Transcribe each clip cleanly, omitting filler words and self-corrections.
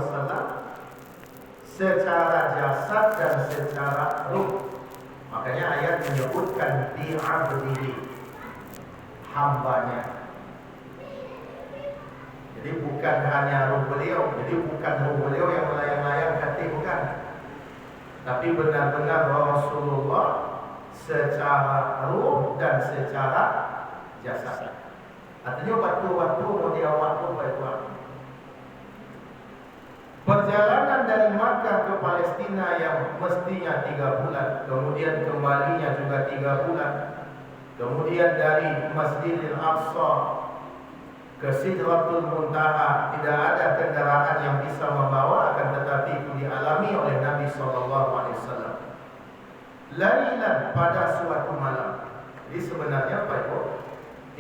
wasallam secara jasad dan secara ruh. Makanya ayat menyebutkan bi abdihi, hambanya. Jadi bukan hanya ruh beliau, jadi bukan ruh beliau yang melayang-layang hati, bukan. Tapi benar-benar Rasulullah secara ruh dan secara jasad. Artinya waktu-waktu mau dia waktu baik-baik. Perjalanan dari Makkah ke Palestina yang mestinya 3 bulan, kemudian kembalinya juga 3 bulan, kemudian dari Masjidil Aqsa ke Sidratul Muntaha tidak ada kendaraan yang bisa membawa, akan tetapi itu dialami oleh Nabi SAW. Lailan, pada suatu malam. Jadi sebenarnya Pak Ibu,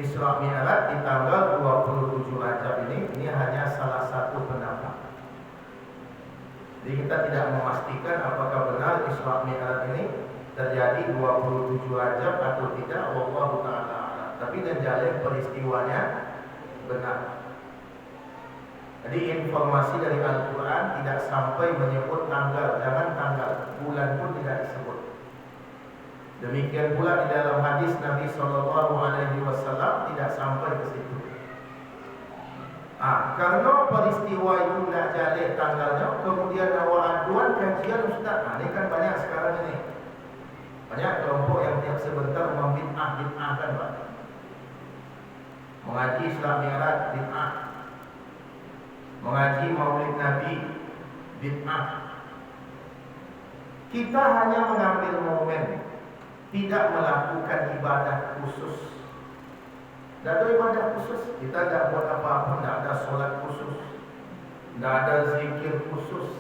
Isra Mi'raj di tanggal 27 Rajab ini hanya salah satu pendapat. Jadi kita tidak memastikan apakah benar Isra Mi'raj ini terjadi 27 Rajab atau tidak, wallahu ta'ala a'lam. Tapi menjalin peristiwanya benar. Jadi informasi dari Al-Quran tidak sampai menyebut tanggal, jangan tanggal, bulan pun tidak disebut. Demikian pula di dalam hadis Nabi SAW tidak sampai ke situ. Karena peristiwa itu tidak jalih tanggalnya, kemudian awal aduan kajian Ustaz. Ini kan banyak sekarang ini. Banyak kelompok yang tiap sebentar membid'ah-bid'ahkan, Pak. Mengaji Isra Mi'raj bid'ah, mengaji Maulid Nabi bid'ah. Kita hanya mengambil momen, tidak melakukan ibadah khusus. Tidak ada ibadah khusus, kita tidak buat apa-apa, tidak ada solat khusus, tidak ada zikir khusus.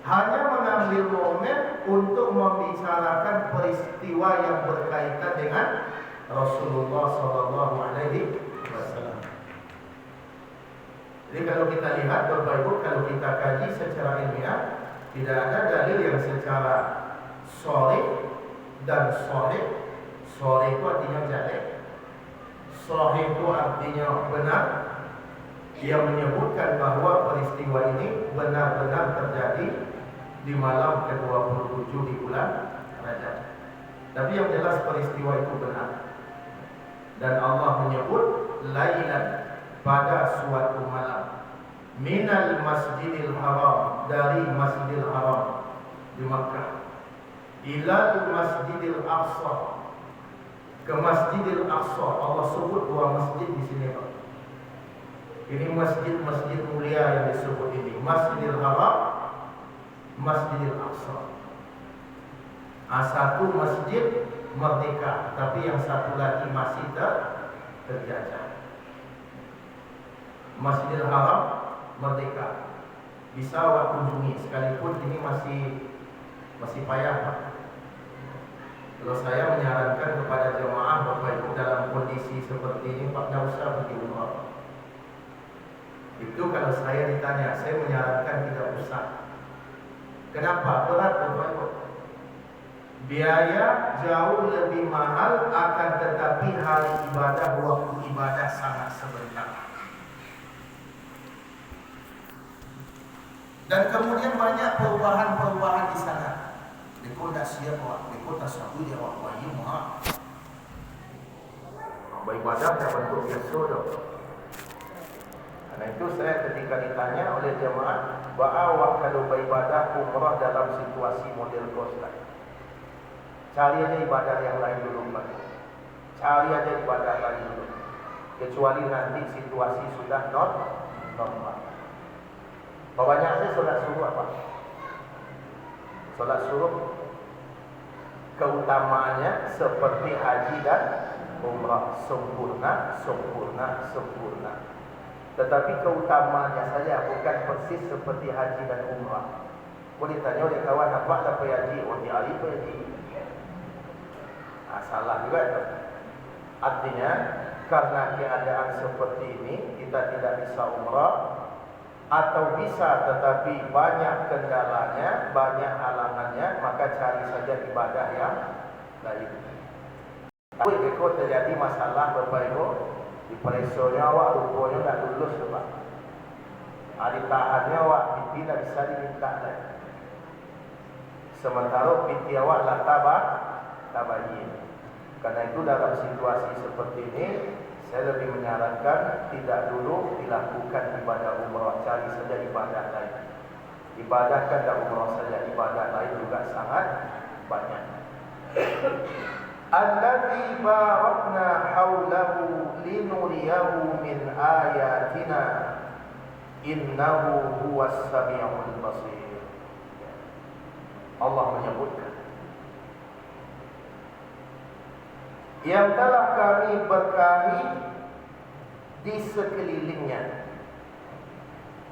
Hanya mengambil momen untuk membicarakan peristiwa yang berkaitan dengan Rasulullah SAW. Jadi kalau kita lihat Bapak Ibu, kalau kita kaji secara ilmiah, tidak ada dalil yang secara sahih dan sahih. Sahih itu artinya jalih, sahih itu artinya benar, yang menyebutkan bahwa peristiwa ini benar-benar terjadi di malam ke-27 di bulan Rajab. Tapi yang jelas peristiwa itu benar. Dan Allah menyebut lailan, pada suatu malam, minal masjidil haram, dari Masjidil Haram di Makkah, ilal Masjidil Aqsa, ke Masjidil Aqsa. Allah sebut 2 masjid di sini, Pak. Ini masjid-masjid mulia yang disebut ini, Masjidil Haram, Masjidil Aqsa. Satu masjid merdeka, tapi yang satu lagi masih terjajah. Masjidil Haram merdeka, bisa awak kunjungi, sekalipun ini masih payah, Pak. Kalau saya menyarankan kepada jemaah Bapak Ibu dalam kondisi seperti ini, Pak, tidak usah pergi umrah. Itu kalau saya ditanya, saya menyarankan tidak usah. Kenapa? Berat, Bapak Ibu. Biaya jauh lebih mahal, akan tetapi hari ibadah, waktu ibadah sangat sebentar. Dan kemudian banyak perubahan-perubahan di sana. Dekor tak siap awak, dekor tak sabu dia awak bayi muha. Beribadah tak bentuk biasa dah. Karena itu saya ketika ditanya oleh jemaah, awak kalau beribadah umrah dalam situasi model Ustaz, cari aja ibadah yang lain dulu, Pak. Cari aja ibadah lain dulu. Kecuali nanti situasi sudah normal. Banyak saya solat suruh apa? Solat suruh keutamaannya seperti haji dan umrah, sempurna. Tetapi keutamaannya saja, bukan persis seperti haji dan umrah. Boleh tanya oleh kawan, apa tak haji? Oh, di Ali haji. Salah juga itu. Artinya karena keadaan seperti ini kita tidak bisa umrah, atau bisa tetapi banyak kendalanya, banyak halangannya, maka cari saja ibadah yang lain. Tapi kalau terjadi masalah Bapak Ibu, di peresonya awak rupanya tak lulus, Pak. Ditahannya awak binti tak bisa diminta lagi. Sementara binti awak lah tabayin. Karena itu dalam situasi seperti ini, saya lebih menyarankan tidak dulu dilakukan ibadah umrah, cari saja ibadah lain. Ibadahkan dan umrah saja, ibadah lain juga sangat banyak. Alladzi barakna haulahu linuriyahu min ayatina innahu huwas samiul basir. Allah menyebutkan yang telah kami berkahi di sekelilingnya.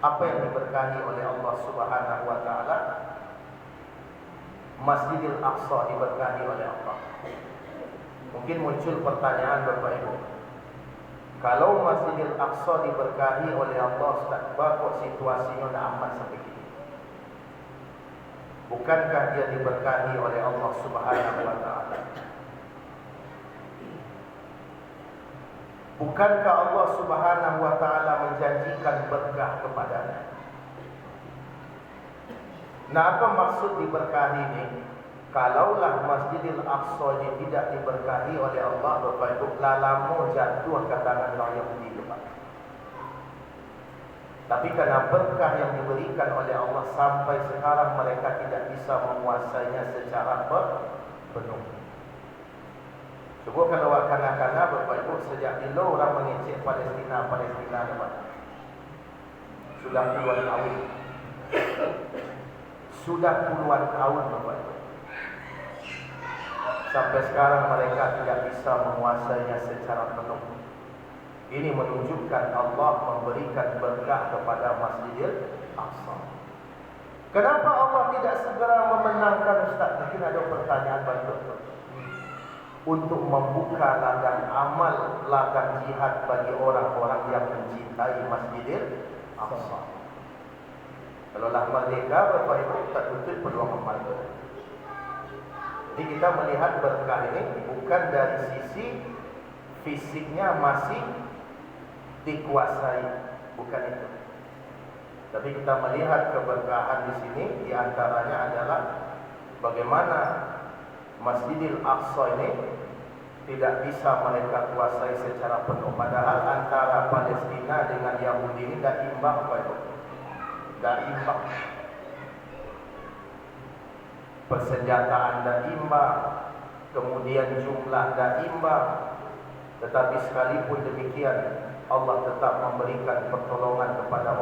Apa yang diberkahi oleh Allah Subhanahu wa taala? Masjidil Aqsa diberkahi oleh Allah. Mungkin muncul pertanyaan Bapak Ibu, kalau Masjidil Aqsa diberkahi oleh Allah, Ustaz, kok situasinya aman seperti ini? Bukankah dia diberkahi oleh Allah Subhanahu wa taala? Bukankah Allah Subhanahu wa taala menjanjikan berkah kepadanya? Nah, apa maksud diberkahi ini? Kalaulah Masjidil Aqsa ini tidak diberkahi oleh Allah, Bapak Ibu, lama jatuh ke tangan orang Yahudi, Bapak. Tapi karena berkah yang diberikan oleh Allah sampai sekarang mereka tidak bisa menguasainya secara penuh. Coba kalau kanak-kanak Bapak Ibu, sejak dulu orang mengecek Palestina, Bapak. Sudah puluhan tahun. Sudah puluhan tahun, Bapak Ibu. Sampai sekarang mereka tidak bisa menguasainya secara penuh. Ini menunjukkan Allah memberikan berkah kepada Masjidil Aqsa. Kenapa Allah tidak segera memenangkan, Ustaz? Mungkin ada pertanyaan banyak untuk membuka ladang amal, ladang jihad bagi orang-orang yang mencintai Masjidil Aqsa. Kalau lah merdeka, Bapak Ibu, tak tutup peluang membantu. Jadi kita melihat berkah ini bukan dari sisi fisiknya masih dikuasai, bukan itu. Tapi kita melihat keberkahan di sini, diantaranya adalah bagaimana Masjidil Aqsa ini tidak bisa mereka kuasai secara penuh. Padahal antara Palestina dengan Yahudi ini tidak imbang, Pak Ibu. Tidak imbang. Persenjataan tidak imbang, kemudian jumlah tidak imbang. Tetapi sekalipun demikian, Allah tetap memberikan pertolongan kepada